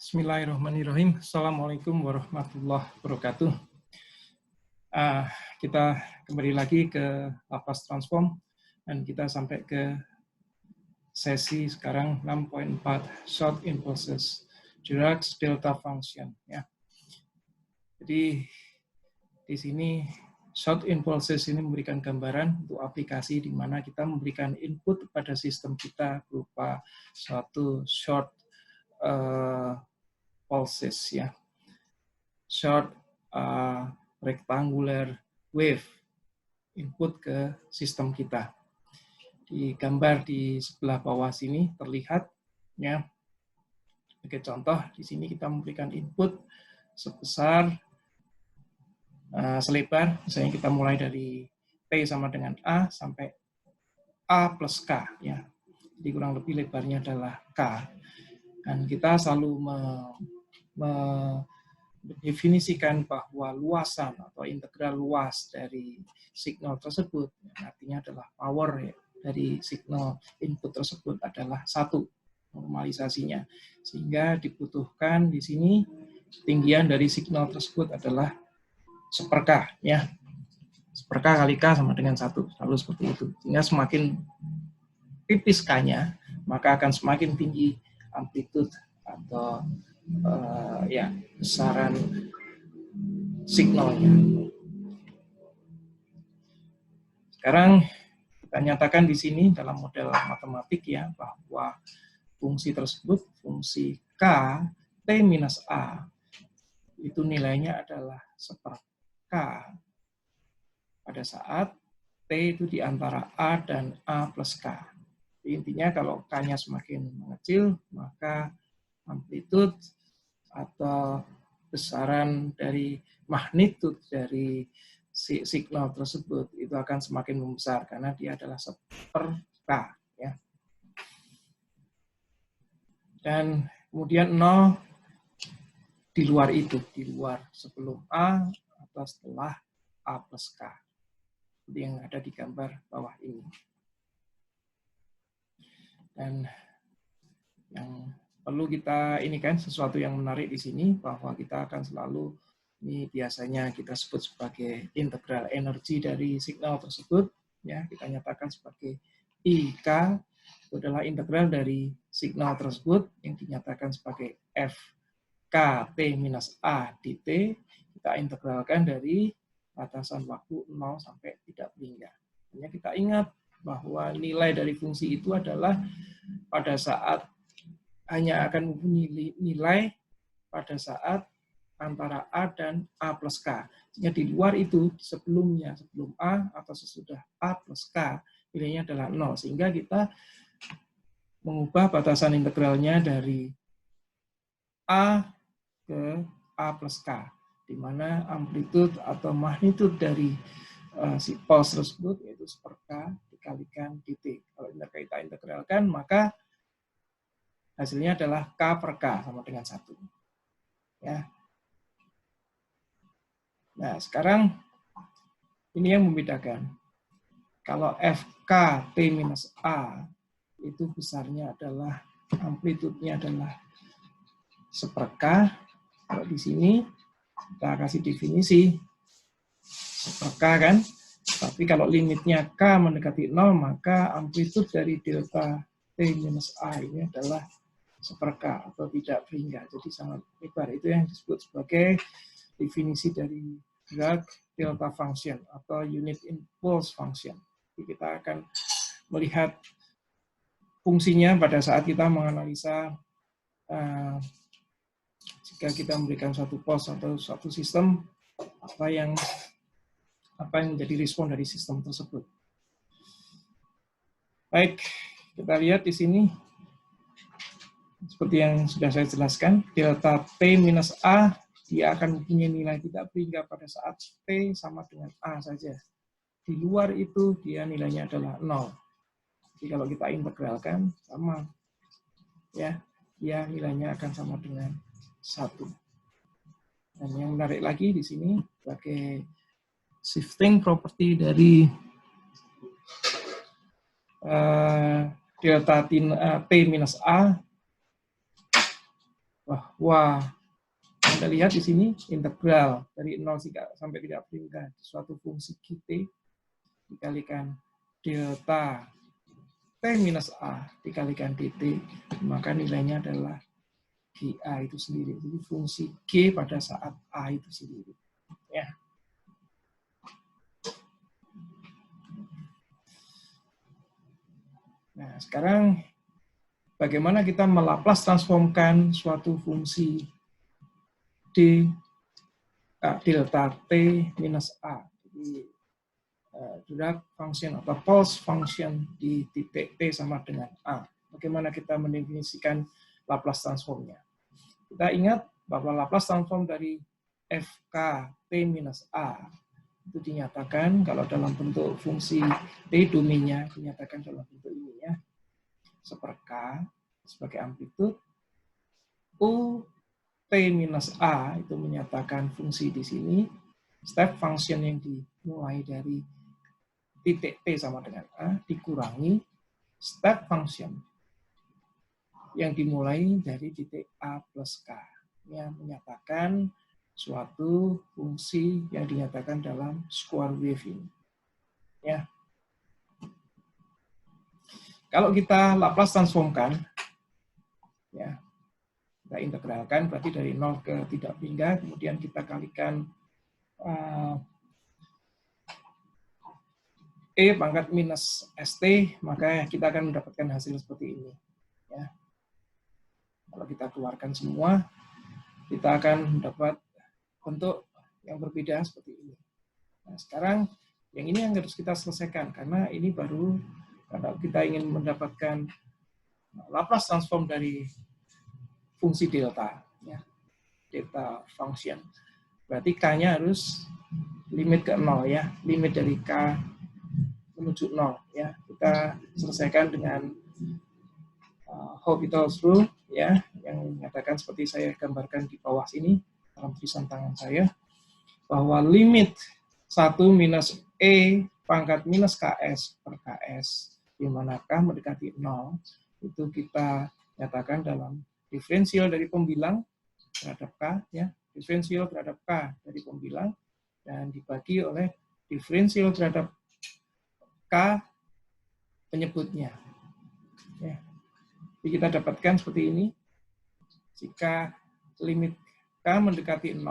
Bismillahirrahmanirrahim. Assalamualaikum warahmatullahi wabarakatuh. Kita kembali lagi ke Laplace Transform dan kita sampai ke sesi sekarang 6.4 Short Impulses Dirac's Delta Function. Ya. Jadi di sini short impulses ini memberikan gambaran untuk aplikasi di mana kita memberikan input pada sistem kita berupa suatu short pulses, ya, short rectangular wave input ke sistem kita. Di gambar di sebelah bawah sini terlihat, ya, sebagai contoh di sini kita memberikan input sebesar selebar, misalnya kita mulai dari T sama dengan A sampai A plus K, ya. Jadi kurang lebih lebarnya adalah K. Dan kita selalu mendefinisikan bahwa luasan atau integral luas dari signal tersebut, artinya adalah power, ya, dari signal input tersebut adalah 1 normalisasinya. Sehingga dibutuhkan di sini ketinggian dari signal tersebut adalah 1/K, ya. 1/K kali K sama dengan 1, selalu seperti itu. Sehingga semakin tipis K-nya, maka akan semakin tinggi amplitude atau ya, besaran signalnya. Sekarang kita nyatakan di sini dalam model matematik, ya, bahwa fungsi tersebut, fungsi K T minus A, itu nilainya adalah 1/K pada saat T itu di antara A dan A plus K. Jadi intinya kalau K-nya semakin mengecil, maka amplitude atau besaran dari magnitude dari signal tersebut itu akan semakin membesar karena dia adalah 1/K, ya. Dan kemudian 0 di luar itu, di luar sebelum A atau setelah A plus K. Seperti yang ada di gambar bawah ini. Dan yang perlu kita ini kan sesuatu yang menarik di sini bahwa kita akan selalu, ini biasanya kita sebut sebagai integral energi dari signal tersebut, ya, kita nyatakan sebagai IK itu adalah integral dari signal tersebut yang dinyatakan sebagai FK T minus A dt, kita integralkan dari batasan waktu 0 sampai tidak berhingga. Hanya kita ingat bahwa nilai dari fungsi itu adalah pada saat hanya akan mempunyai nilai pada saat antara A dan A plus K. Sehingga di luar itu, sebelumnya, sebelum A atau sesudah A plus K, nilainya adalah 0. Sehingga kita mengubah batasan integralnya dari A ke A plus K, di mana amplitude atau magnitude dari si pulse tersebut yaitu 1/K dikalikan dt. Kalau kita integralkan, maka hasilnya adalah K/K sama dengan 1. Ya. Nah, sekarang ini yang membedakan. Kalau FK T minus A itu besarnya adalah, amplitudenya adalah 1/K. Kalau di sini kita kasih definisi 1/K kan. Tapi kalau limitnya K mendekati 0, maka amplitude dari delta T minus A ini adalah 1/K atau tidak berhingga. Jadi sangat lebar. Itu yang disebut sebagai definisi dari Dirac delta function atau unit impulse function. Jadi kita akan melihat fungsinya pada saat kita menganalisa jika kita memberikan suatu pulse atau suatu sistem, apa yang menjadi respon dari sistem tersebut. Baik, kita lihat di sini. Seperti yang sudah saya jelaskan, delta T minus A, dia akan mempunyai nilai tidak berhingga pada saat T sama dengan A saja. Di luar itu, dia nilainya adalah 0. Jadi kalau kita integralkan, sama. Ya, dia nilainya akan sama dengan 1. Dan yang menarik lagi di sini, sebagai shifting property dari delta T minus A, bahwa Anda lihat di sini integral dari 0 sampai tidak berimbang suatu fungsi Gt dikalikan delta T minus A dikalikan dt, maka nilainya adalah GA itu sendiri. Jadi fungsi G pada saat A itu sendiri. Ya. Nah, sekarang bagaimana kita melaplace transformkan suatu fungsi delta T minus A. Jadi Dirac function atau pulse function di titik T sama dengan A. Bagaimana kita mendefinisikan Laplace transformnya? Kita ingat bahwa Laplace transform dari FK T minus A itu dinyatakan kalau dalam bentuk fungsi T domainnya dinyatakan dalam bentuk ini ya. Seper K sebagai amplitude, U T minus A itu menyatakan fungsi di sini, step function yang dimulai dari titik T sama dengan A dikurangi step function yang dimulai dari titik A plus K. Yang menyatakan suatu fungsi yang dinyatakan dalam square wave ini. Ya. Kalau kita Laplace transformkan, ya, kita integralkan berarti dari 0 ke tidak bingkai, kemudian kita kalikan E pangkat minus ST, maka kita akan mendapatkan hasil seperti ini. Ya. Kalau kita keluarkan semua, kita akan mendapat bentuk yang berbeda seperti ini. Nah, sekarang yang ini yang harus kita selesaikan, karena ini baru kalau kita ingin mendapatkan Laplace transform dari fungsi delta, ya, delta function. Berarti K-nya harus limit ke 0, ya, limit dari K menuju 0, ya. Kita selesaikan dengan Hopital's rule, ya, yang menyatakan seperti saya gambarkan di bawah sini dalam tulisan tangan saya, bahwa limit 1 minus E pangkat minus KS per KS di mana K mendekati 0 itu kita nyatakan dalam diferensial dari pembilang terhadap K, ya, diferensial terhadap K dari pembilang dan dibagi oleh diferensial terhadap K penyebutnya. Ya. Jadi kita dapatkan seperti ini. Jika limit K mendekati 0,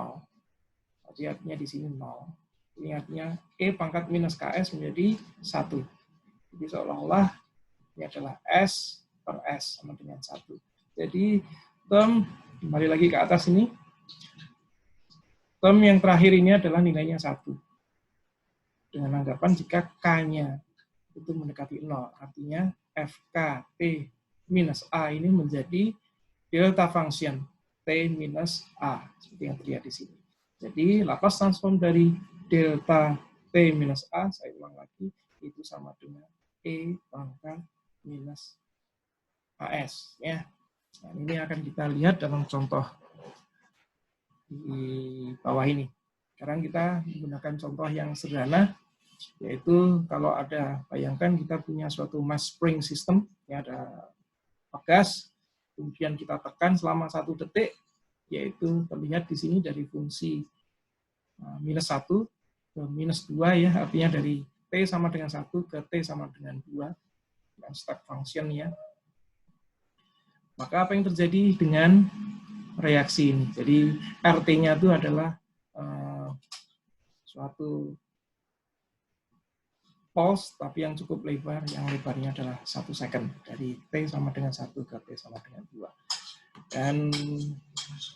artinya di sini 0. Ini artinya E pangkat minus KS menjadi 1. Jadi seolah-olah ini adalah S per S sama dengan 1. Jadi term, kembali lagi ke atas ini, term yang terakhir ini adalah nilainya 1. Dengan anggapan jika K-nya itu mendekati 0, artinya FK T minus A ini menjadi delta function T minus A, seperti yang terlihat di sini. Jadi Laplace transform dari delta T minus A, saya ulang lagi, itu sama dengan E pangkat minus AS. Ya. Nah, ini akan kita lihat dalam contoh di bawah ini. Sekarang kita menggunakan contoh yang sederhana, yaitu kalau ada, bayangkan kita punya suatu mass spring system, ya, ada pegas, kemudian kita tekan selama 1 detik, yaitu terlihat di sini dari fungsi minus 1 ke minus 2, ya, artinya dari T sama dengan 1 ke T sama dengan 2, dan step function, ya. Maka apa yang terjadi dengan reaksi ini? Jadi RT-nya itu adalah suatu pulse, tapi yang cukup lebar, yang lebarnya adalah 1 second, dari T sama dengan 1 ke T sama dengan 2. Dan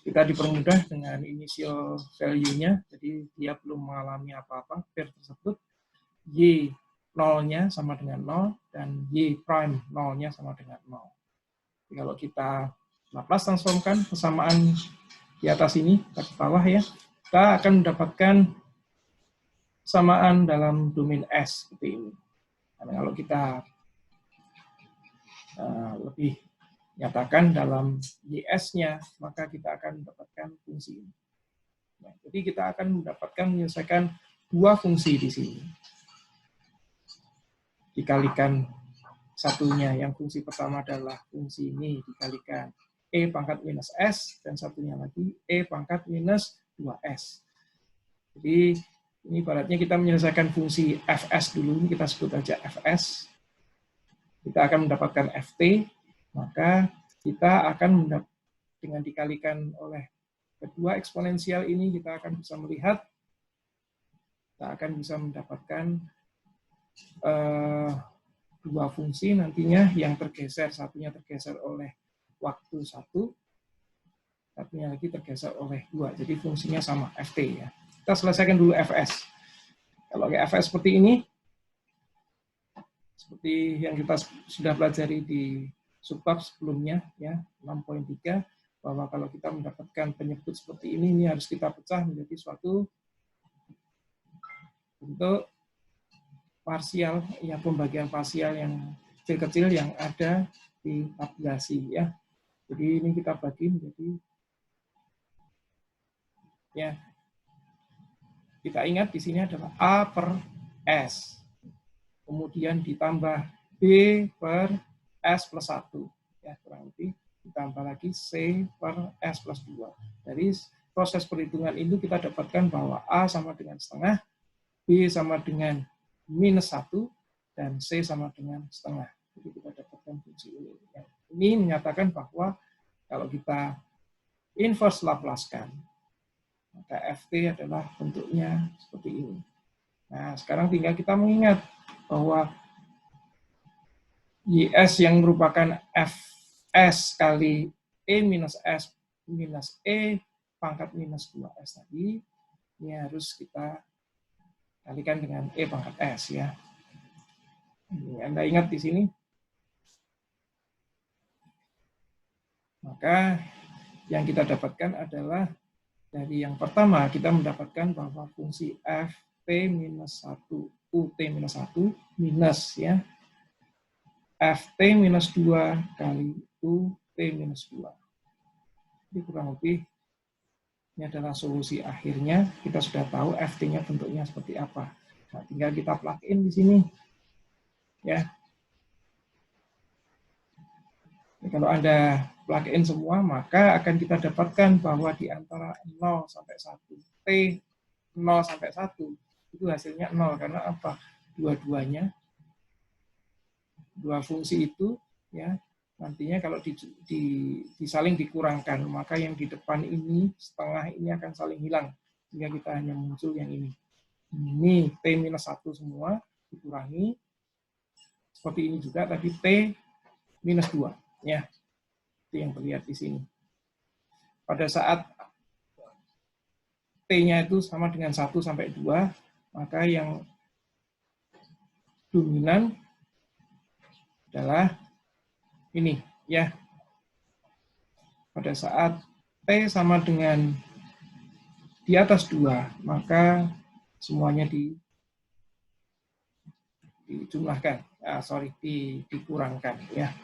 kita dipermudah dengan initial value-nya, jadi dia belum mengalami apa-apa, pair tersebut, Y 0-nya sama dengan 0, dan Y prime 0-nya sama dengan 0. Jadi kalau kita Laplace transformkan persamaan di atas ini, ke bawah, ya, kita akan mendapatkan samaan dalam domain S seperti ini. Karena kalau kita lebih nyatakan dalam YS-nya, maka kita akan mendapatkan fungsi ini. Nah, jadi kita akan mendapatkan menyelesaikan 2 fungsi di sini. Dikalikan satunya, yang fungsi pertama adalah fungsi ini dikalikan E pangkat minus S, dan satunya lagi E pangkat minus 2S. Jadi ini ibaratnya kita menyelesaikan fungsi Fs dulu, ini kita sebut aja Fs. Kita akan mendapatkan Ft, maka kita akan dengan dikalikan oleh kedua eksponensial ini, kita akan bisa melihat, kita akan bisa mendapatkan dua fungsi nantinya yang tergeser, satunya tergeser oleh waktu 1, satunya lagi tergeser oleh 2. Jadi fungsinya sama, Ft ya. Kita selesaikan dulu Fs. Kalau Fs seperti ini, seperti yang kita sudah pelajari di subbab sebelumnya, ya 6.3, bahwa kalau kita mendapatkan penyebut seperti ini harus kita pecah menjadi suatu bentuk parsial, ya pembagian parsial yang kecil-kecil yang ada di tabulasi, ya. Jadi ini kita bagi menjadi, ya, kita ingat di sini adalah A per S, kemudian ditambah B per S plus 1, ya kurang lebih, ditambah lagi C per S plus 2. Dari proses perhitungan itu kita dapatkan bahwa A sama dengan setengah, B sama dengan minus 1, dan C sama dengan setengah. Jadi kita dapatkan fungsi ini. Ini menyatakan bahwa kalau kita inverse Laplace-kan, maka Ft adalah bentuknya seperti ini. Nah, sekarang tinggal kita mengingat bahwa YS yang merupakan Fs kali E minus S minus E pangkat minus 2S tadi, ini harus kita kalikan dengan E pangkat S, ya. Ini Anda ingat di sini. Maka yang kita dapatkan adalah dari yang pertama kita mendapatkan bahwa fungsi Ft minus 1 Ut minus 1 minus, ya, Ft minus 2 kali Ut minus 2. Jadi kurang lebih ini adalah solusi akhirnya. Kita sudah tahu Ft-nya bentuknya seperti apa. Nah, tinggal kita plug in di sini. Ya. Kalau Anda plug in semua, maka akan kita dapatkan bahwa di antara 0 sampai 1, T 0 sampai 1, itu hasilnya 0. Karena apa? Dua-duanya, dua fungsi itu, ya, nantinya kalau disaling dikurangkan, maka yang di depan ini, setengah ini akan saling hilang. Sehingga kita hanya muncul yang ini. Ini T minus 1 semua dikurangi. Seperti ini juga tadi T minus 2. Ya, itu yang terlihat di sini. Pada saat T-nya itu sama dengan 1 sampai 2, maka yang dominan adalah ini, ya. Pada saat T sama dengan di atas 2, maka semuanya dijumlahkan. Dikurangkan, ya.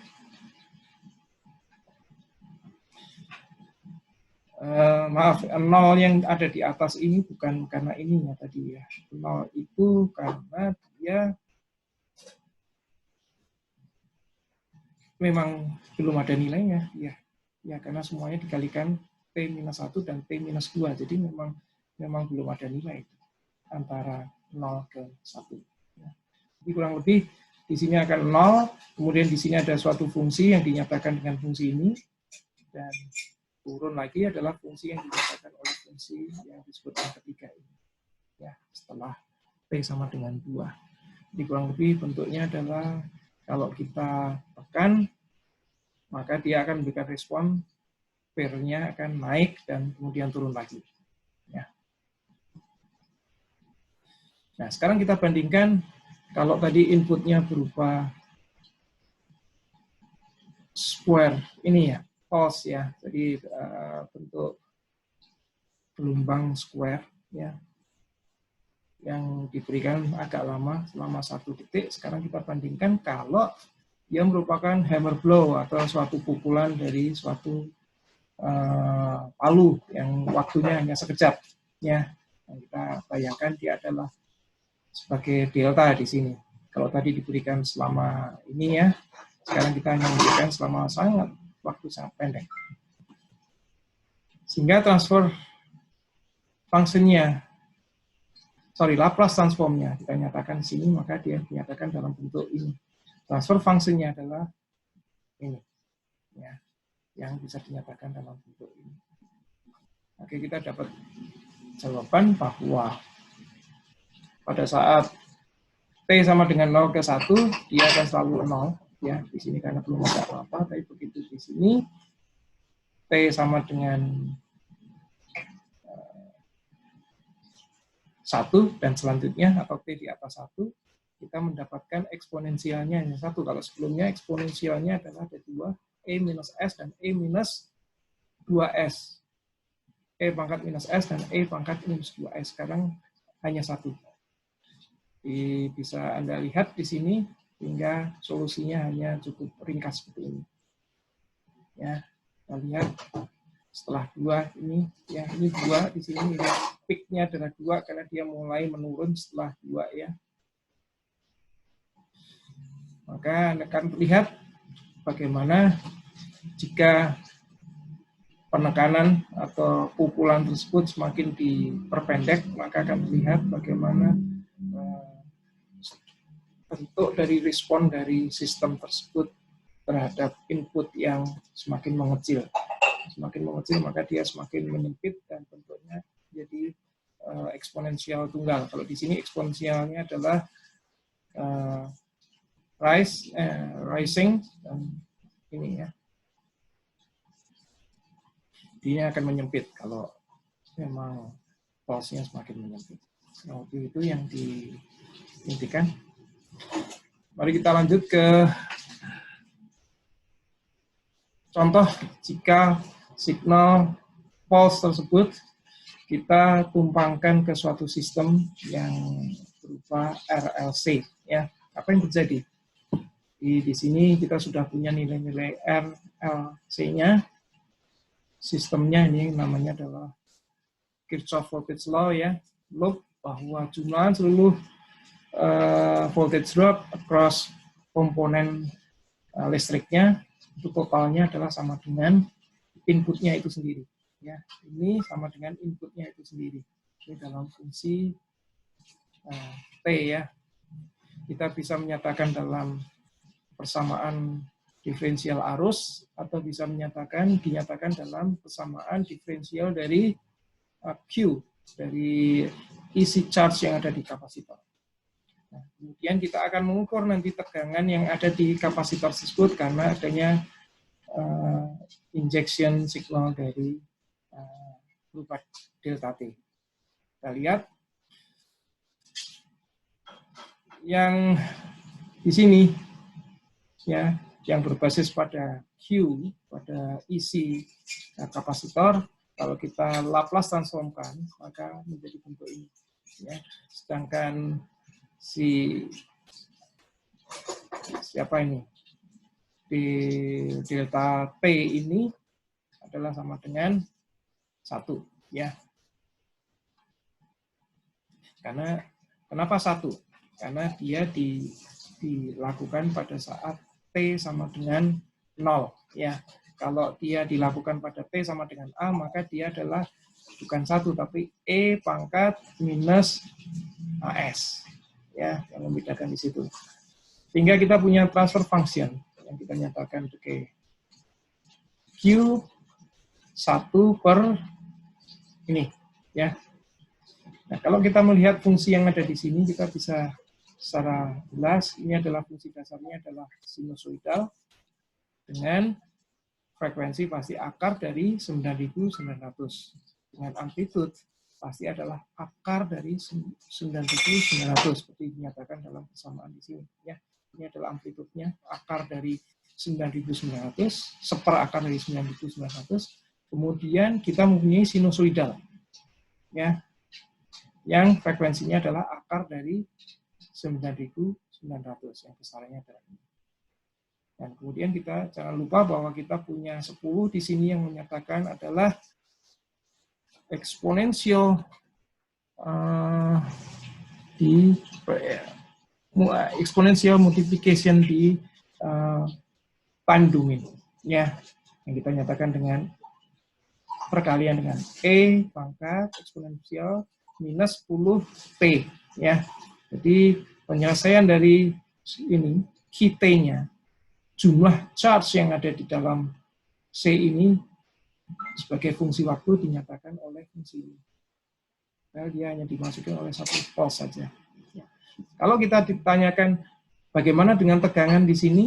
Maaf, 0 yang ada di atas ini bukan karena ininya tadi, ya. 0 itu karena dia memang belum ada nilainya, ya. Ya, karena semuanya dikalikan T minus 1 dan T minus 2. Jadi memang belum ada nilai antara 0 ke 1. Ya. Jadi kurang lebih di sini akan 0, kemudian di sini ada suatu fungsi yang dinyatakan dengan fungsi ini, dan turun lagi adalah fungsi yang dinyatakan oleh fungsi yang disebut yang ketiga ini. Ya, setelah T sama dengan 2. Jadi kurang lebih bentuknya adalah kalau kita tekan, maka dia akan memberikan respon, pair-nya akan naik dan kemudian turun lagi. Ya. Nah, sekarang kita bandingkan kalau tadi inputnya berupa square, ini ya, pulse, ya, jadi bentuk gelombang square, ya, yang diberikan agak lama selama 1 detik. Sekarang kita bandingkan kalau dia merupakan hammer blow atau suatu pukulan dari suatu palu yang waktunya hanya sekejap, ya. Yang kita bayangkan dia adalah sebagai delta di sini. Kalau tadi diberikan selama ini, ya, sekarang kita hanya memberikan selama sangat waktu sangat pendek. Sehingga transfer fungsinya, Laplace transformnya kita nyatakan di sini, maka dia dinyatakan dalam bentuk ini. Transfer fungsinya adalah ini, ya, yang bisa dinyatakan dalam bentuk ini. Oke, kita dapat jawaban bahwa pada saat T sama dengan 0 ke 1, dia akan selalu 0. Ya, di sini karena belum ada apa-apa, tapi begitu di sini, T sama dengan 1 dan selanjutnya, atau T di atas 1, kita mendapatkan eksponensialnya hanya 1. Kalau sebelumnya eksponensialnya adalah ada 2, E minus S dan E minus 2S. E pangkat minus S dan E pangkat minus 2S. Sekarang hanya 1. Bisa Anda lihat di sini, hingga solusinya hanya cukup ringkas seperti ini. Ya, kita lihat setelah 2 ini, ya ini 2 di sini, peak-nya adalah 2 karena dia mulai menurun setelah 2 ya. Maka Anda akan lihat bagaimana jika penekanan atau pukulan tersebut semakin diperpendek, maka akan terlihat bagaimana bentuk dari respon dari sistem tersebut terhadap input yang semakin mengecil. Semakin mengecil, maka dia semakin menyempit dan bentuknya jadi eksponensial tunggal. Kalau di sini eksponensialnya adalah rising, dan ini ya. Dia akan menyempit kalau memang pulse-nya semakin menyempit. Nah, itu yang diintikan. Mari kita lanjut ke contoh jika signal pulse tersebut kita tumpangkan ke suatu sistem yang berupa RLC. Ya, apa yang terjadi? Di sini kita sudah punya nilai-nilai RLC-nya. Sistemnya ini namanya adalah Kirchhoff Voltage Law ya, loop bahwa jumlah seluruh voltage drop across komponen listriknya itu totalnya adalah sama dengan inputnya itu sendiri. Ya, ini sama dengan inputnya itu sendiri. Ini dalam fungsi T ya. Kita bisa menyatakan dalam persamaan diferensial arus atau bisa dinyatakan dalam persamaan diferensial dari Q, dari isi charge yang ada di kapasitor. Nah, kemudian kita akan mengukur nanti tegangan yang ada di kapasitor tersebut karena adanya injection signal dari berupa delta T. Kita lihat yang di sini ya, yang berbasis pada Q, pada isi kapasitor, kalau kita Laplace transformkan maka menjadi bentuk ini. Ya. Sedangkan siapa ini? Di delta T ini adalah sama dengan 1 ya. Kenapa 1? Karena dia dilakukan pada saat T sama dengan 0 ya. Kalau dia dilakukan pada T sama dengan A, maka dia adalah bukan 1 tapi E pangkat minus AS. Ya, yang membedakan di situ. Sehingga kita punya transfer function yang kita nyatakan sebagai Q 1 per ini ya. Nah, kalau kita melihat fungsi yang ada di sini, kita bisa secara jelas ini adalah fungsi dasarnya adalah sinusoidal dengan frekuensi pasti akar dari 9.900 dengan amplitude pasti adalah akar dari 9.900 seperti dinyatakan dalam persamaan di sini ya. Ini adalah amplitudenya, akar dari 9.900, seperakar dari 9.900. Kemudian kita mempunyai sinusoidal ya, yang frekuensinya adalah akar dari 9.900 yang besarnya adalah ini. Dan kemudian kita jangan lupa bahwa kita punya 10 di sini yang menyatakan adalah eksponensial exponential multiplication di time domain ya. yang kita nyatakan dengan perkalian dengan E pangkat eksponensial minus 10T. Ya. Jadi penyelesaian dari ini, T-nya, jumlah charge yang ada di dalam C ini sebagai fungsi waktu dinyatakan oleh fungsi ini. Padahal dia hanya dimasukkan oleh satu pulse saja. Ya. Kalau kita ditanyakan bagaimana dengan tegangan di sini,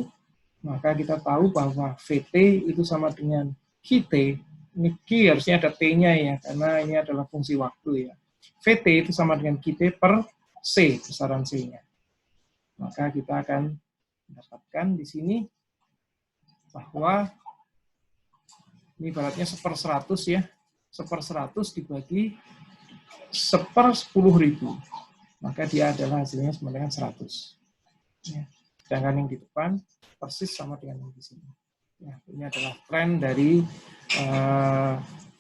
maka kita tahu bahwa VT itu sama dengan QT. Ini Q harusnya ada T-nya ya, karena ini adalah fungsi waktu ya. VT itu sama dengan QT per C, besaran C-nya. Maka kita akan mendapatkan di sini bahwa ini ibaratnya 1/100 ya. 1/100 dibagi 1/10.000. Maka dia adalah hasilnya sama dengan 100. Ya. Sedangkan yang di depan persis sama dengan yang di sini. Ya, ini adalah tren dari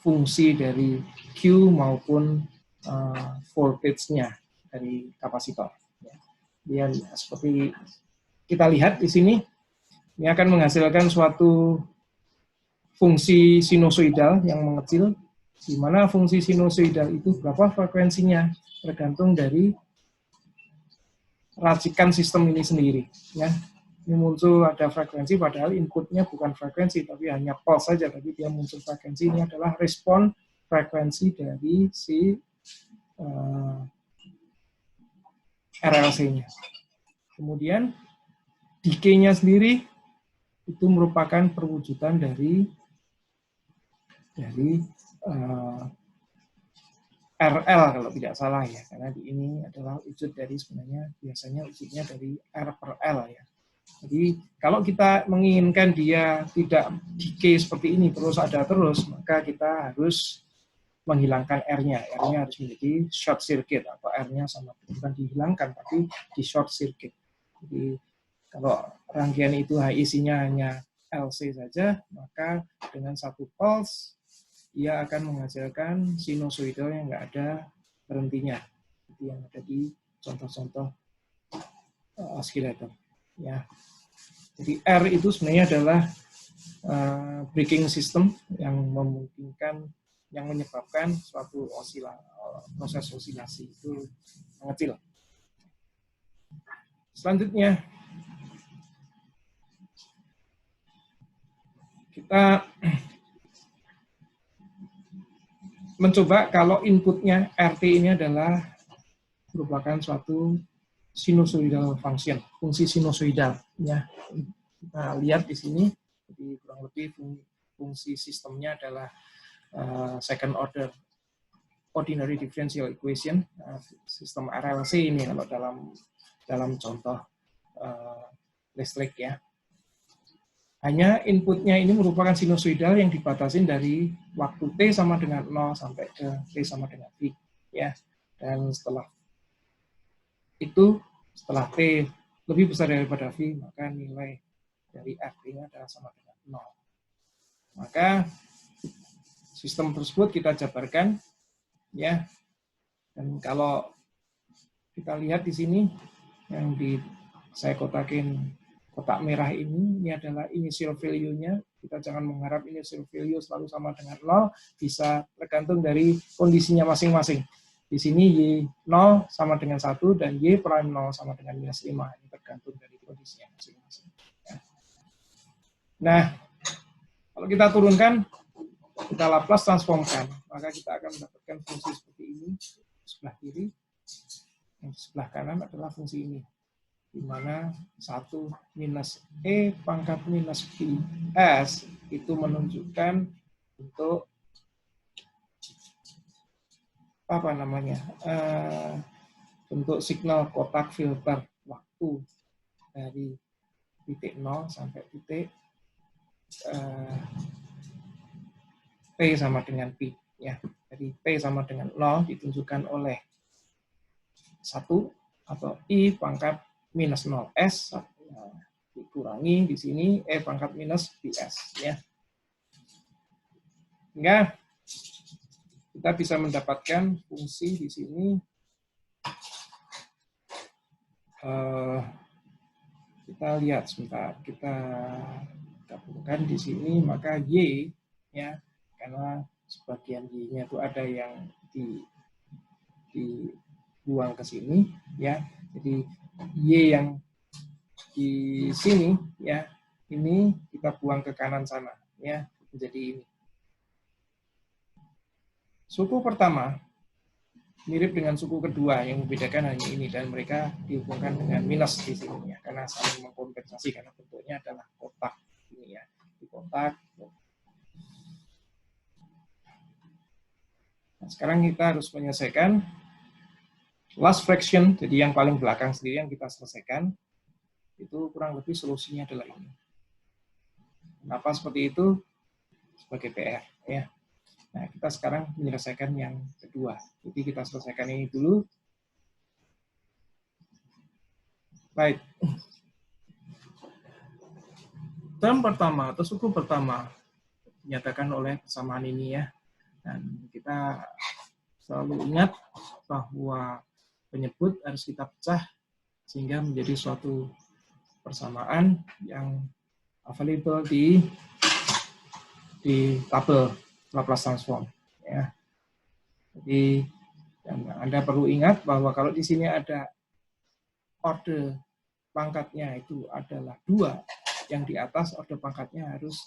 fungsi dari Q maupun voltage-nya dari kapasitor. Ya. Dia seperti kita lihat di sini, ini akan menghasilkan suatu fungsi sinusoidal yang mengecil, di mana fungsi sinusoidal itu berapa frekuensinya tergantung dari racikan sistem ini sendiri. Ya. Ini muncul ada frekuensi, padahal inputnya bukan frekuensi, tapi hanya pulse saja, tapi dia muncul frekuensi. Ini adalah respon frekuensi dari si RLC-nya. Kemudian, decay-nya sendiri itu merupakan perwujudan dari RL kalau tidak salah ya, karena di ini adalah wujud dari sebenarnya biasanya wujudnya dari R per L ya. Jadi kalau kita menginginkan dia tidak decay seperti ini terus ada terus, maka kita harus menghilangkan R-nya. R-nya harus menjadi short circuit atau R-nya sama bukan dihilangkan tapi di short circuit. Jadi kalau rangkaian itu isinya hanya LC saja, maka dengan satu pulse ia akan menghasilkan sinusoidal yang nggak ada berhentinya. Itu yang ada di contoh-contoh oscillator. Ya. Jadi R itu sebenarnya adalah braking system yang memungkinkan, yang menyebabkan suatu proses osilasi itu mengecil. Selanjutnya, kita mencoba kalau inputnya RT ini adalah merupakan suatu sinusoidal function, fungsi sinusoidal. Ya. Kita lihat di sini, jadi kurang lebih fungsi sistemnya adalah second order ordinary differential equation, sistem RLC ini kalau dalam contoh listrik ya. Hanya inputnya ini merupakan sinusoidal yang dibatasi dari waktu T sama dengan 0 sampai ke T sama dengan V. Ya. Dan setelah itu, setelah T lebih besar daripada V, maka nilai dari RT-nya adalah sama dengan 0. Maka sistem tersebut kita jabarkan, ya. Dan kalau kita lihat di sini, yang saya kotakin kotak merah ini adalah initial value-nya. Kita jangan mengharap initial value selalu sama dengan 0, bisa tergantung dari kondisinya masing-masing. Di sini Y0 sama dengan 1 dan Y prime 0 sama dengan minus 5. Ini tergantung dari kondisinya masing-masing. Ya. Nah, kalau kita turunkan, kita Laplace transformkan, maka kita akan mendapatkan fungsi seperti ini. Sebelah kiri, yang di sebelah kanan adalah fungsi ini, di mana 1 minus E pangkat minus PS itu menunjukkan untuk apa namanya, bentuk signal kotak filter waktu dari titik 0 sampai titik T sama dengan P. Ya. Jadi T sama dengan 0 ditunjukkan oleh 1 atau I pangkat minus 0S dikurangi di sini E pangkat minus PS. Ya. Sehingga kita bisa mendapatkan fungsi di sini, kita lihat sebentar, kita gabungkan di sini, maka Y ya, karena sebagian Y-nya itu ada yang dibuang ke sini ya. Jadi Y yang di sini ya, ini kita buang ke kanan sana ya, menjadi ini. Suku pertama mirip dengan suku kedua, yang membedakan hanya ini, dan mereka dihubungkan dengan minus di sini ya, karena saling mengkompensasi, karena bentuknya adalah kotak ini ya, di kotak. Nah, sekarang kita harus menyelesaikan last fraction, jadi yang paling belakang sendiri yang kita selesaikan. Itu kurang lebih solusinya adalah ini. Kenapa seperti itu? Sebagai PR ya. Nah, kita sekarang menyelesaikan yang kedua. Jadi kita selesaikan ini dulu. Baik. Term pertama atau suku pertama dinyatakan oleh persamaan ini ya. Dan kita selalu ingat bahwa penyebut harus kita pecah sehingga menjadi suatu persamaan yang available di tabel Laplace transform ya. Jadi Anda perlu ingat bahwa kalau di sini ada order pangkatnya itu adalah 2, yang di atas order pangkatnya harus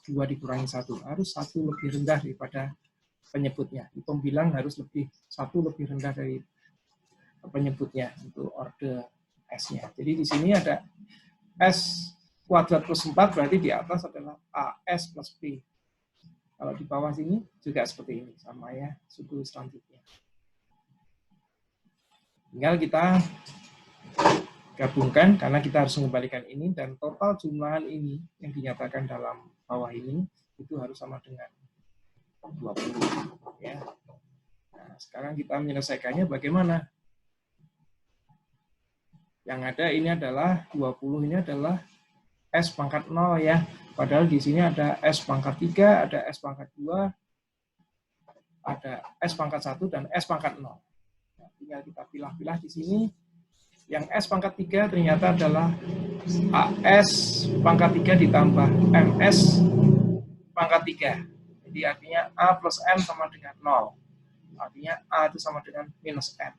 2 dikurangi 1, harus 1 lebih rendah daripada penyebutnya. Di pembilang harus 1 lebih rendah dari penyebutnya untuk order S-nya. Jadi di sini ada S kuadrat plus 4, berarti di atas adalah AS plus B. Kalau di bawah sini juga seperti ini, sama ya, suku selanjutnya. Tinggal kita gabungkan, karena kita harus mengembalikan ini, dan total jumlahan ini yang dinyatakan dalam bawah ini, itu harus sama dengan 20. Ya. Nah, sekarang kita menyelesaikannya bagaimana? Yang ada ini adalah 20, ini adalah S pangkat 0 ya. Padahal di sini ada S pangkat 3, ada S pangkat 2, ada S pangkat 1, dan S pangkat 0. Nah, tinggal kita pilah-pilah di sini. Yang S pangkat 3 ternyata adalah AS pangkat 3 ditambah MS pangkat 3. Jadi artinya A plus M sama dengan 0. Artinya A itu sama dengan minus M.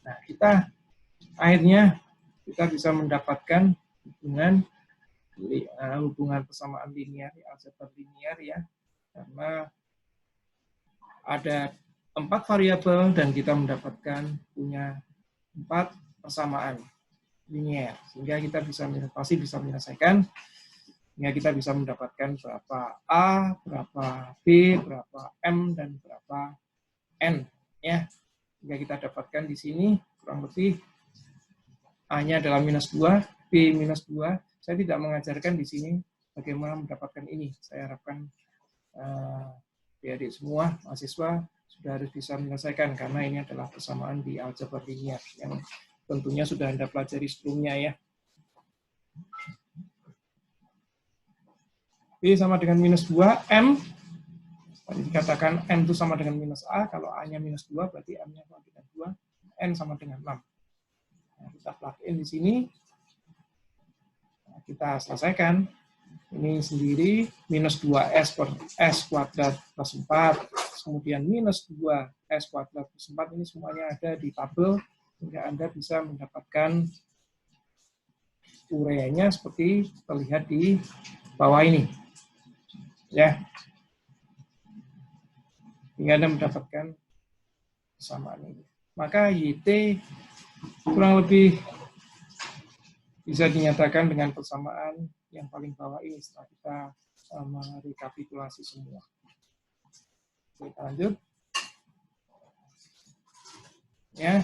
Nah, akhirnya kita bisa mendapatkan hubungan persamaan linear, aljabar linear ya, karena ada 4 variabel dan kita mendapatkan punya 4 persamaan linear, sehingga kita pasti bisa menyelesaikan, sehingga kita bisa mendapatkan berapa A, berapa B, berapa M, dan berapa N ya. Sehingga kita dapatkan di sini kurang lebih A-nya adalah minus 2, B minus 2. Saya tidak mengajarkan di sini bagaimana mendapatkan ini. Saya harapkan adik-adik semua, mahasiswa, sudah harus bisa menyelesaikan, karena ini adalah persamaan di aljabar linear yang tentunya sudah Anda pelajari sebelumnya ya. B sama dengan minus 2, M. Tadi dikatakan M itu sama dengan minus A, kalau A-nya minus 2, berarti M-nya sama dengan 2, N sama dengan 6. Nah, kita plug in di sini. Kita selesaikan. Ini sendiri minus 2S per S kuadrat plus 4, kemudian minus 2S kuadrat plus 4, ini semuanya ada di tabel, sehingga Anda bisa mendapatkan ureanya seperti terlihat di bawah ini. Ya. Hingga Anda mendapatkan persamaan ini. Maka YT kurang lebih bisa dinyatakan dengan persamaan yang paling bawah ini setelah kita merekapitulasi semua. Kita lanjut. Ya.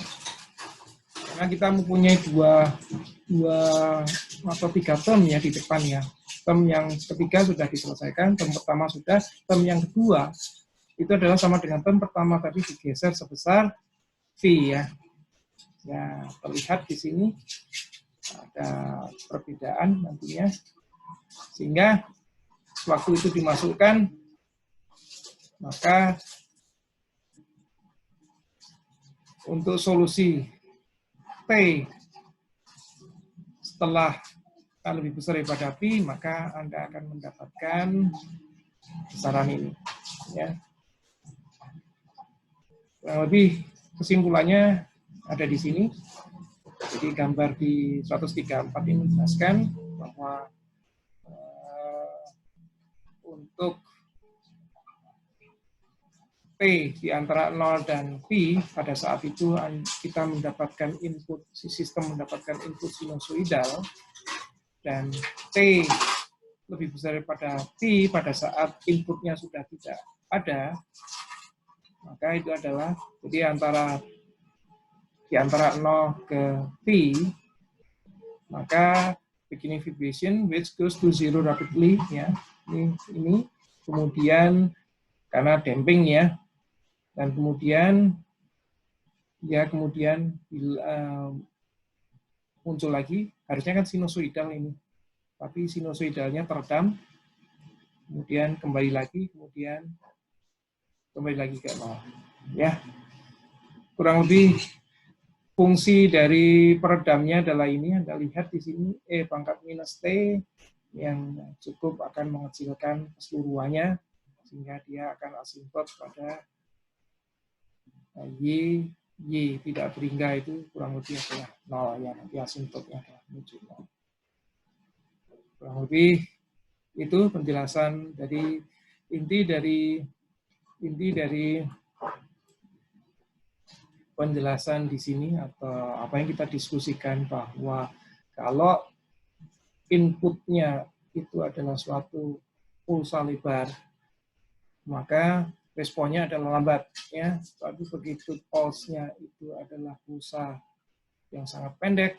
Karena kita mempunyai dua atau 3 term ya di depan ya. Term yang ketiga sudah diselesaikan, term pertama sudah, term yang kedua itu adalah sama dengan term pertama tadi digeser sebesar V ya. Ya, terlihat di sini ada perbedaan nantinya, sehingga waktu itu dimasukkan, maka untuk solusi T setelah lebih besar daripada pi, maka Anda akan mendapatkan besaran ini. Ya. Kurang lebih kesimpulannya ada di sini. Jadi gambar di 134 ini menjelaskan bahwa untuk P di antara 0 dan pi, pada saat itu kita mendapatkan input, sistem mendapatkan input sinusoidal, dan T lebih besar daripada pi pada saat inputnya sudah tidak ada, maka itu adalah, jadi di antara 0 ke pi, maka beginning vibration which goes to zero rapidly, ya, ini kemudian karena damping ya, dan kemudian muncul lagi, harusnya kan sinusoidal ini, tapi sinusoidalnya teredam, kemudian kembali lagi ke 0. Ya, kurang lebih fungsi dari peredamnya adalah ini, Anda lihat di sini E pangkat minus T yang cukup akan mengecilkan keseluruhannya, sehingga dia akan asintot pada Y tidak berhingga, itu kurang lebih adalah 0 ya, nanti asintotnya adalah menuju 0. Kurang lebih itu penjelasan dari inti dari penjelasan di sini, atau apa yang kita diskusikan, bahwa kalau inputnya itu adalah suatu pulsa lebar, maka responnya adalah lambat, ya. Tapi begitu pulse-nya itu adalah pulsa yang sangat pendek,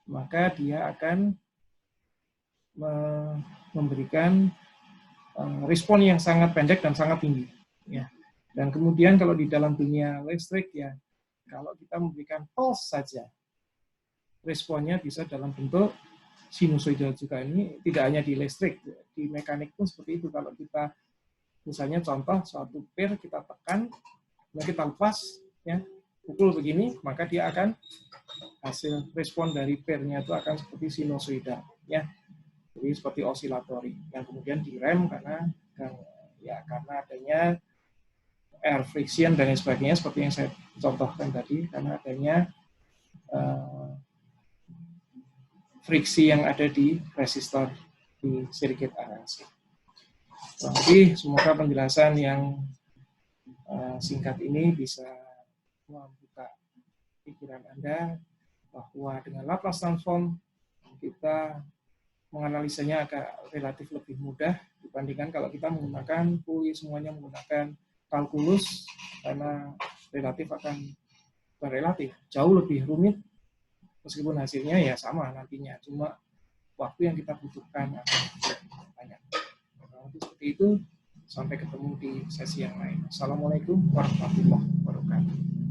maka dia akan memberikan respon yang sangat pendek dan sangat tinggi, ya. Dan kemudian kalau di dalam dunia listrik, ya, kalau kita memberikan pulse saja, responnya bisa dalam bentuk sinusoidal juga. Ini tidak hanya di listrik, di mekanik pun seperti itu. Kalau kita misalnya contoh suatu pair kita tekan, kemudian kita lepas, ya, pukul begini, maka dia akan hasil respon dari pairnya itu akan seperti sinusoidal, ya. Jadi seperti osilatori yang kemudian direm karena adanya air friction dan lain sebagainya, seperti yang saya contohkan tadi, karena adanya friksi yang ada di resistor di sirkuit RLC. Jadi semoga penjelasan yang singkat ini bisa membuka pikiran Anda bahwa dengan Laplace transform kita menganalisanya agak relatif lebih mudah dibandingkan kalau kita menggunakan semuanya menggunakan kalkulus, karena jauh lebih rumit, meskipun hasilnya ya sama nantinya, cuma waktu yang kita butuhkan akan banyak. Seperti itu, sampai ketemu di sesi yang lain. Assalamualaikum warahmatullahi wabarakatuh.